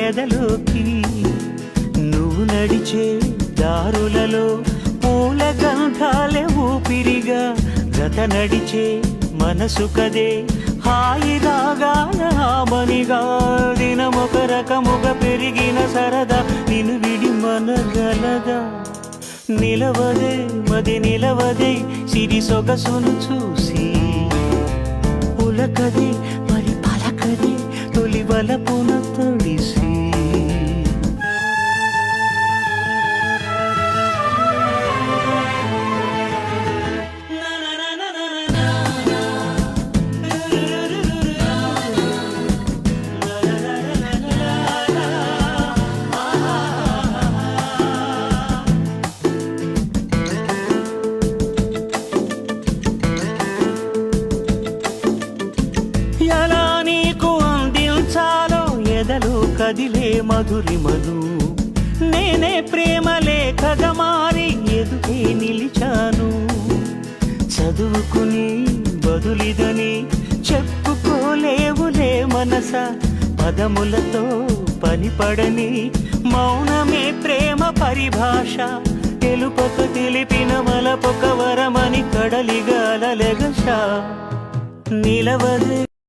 ఎదలోకి నువ్వు నడిచే దారులలో పూల గంధాలే ఊపిరిగా గత నడిచే మనసు కదే హాయి రాగాల ఆమనిగా దినమొక రకముగా పెరిగిన సరదా నిన్ను విడి మనగలదా నిలవదే మది నిలవదే సిరి సొగసును చూసి ఉలకదే మరి పలకదే తొలి వలపున తడిసి ఎలా నీకు అందించాలో ఎదలో కదిలే మధురిమను నేనే ప్రేమ లేఖగా మారి ఎదుటే నిలిచాను చదువుకుని బదులిదని చెప్పుకోలేవులే మనస పదములతో పనిపడని మౌనమే ప్రేమ పరిభాష తెలుపక తెలిపిన మలపొక వరమని కడలిగాల లెగష నిలవదే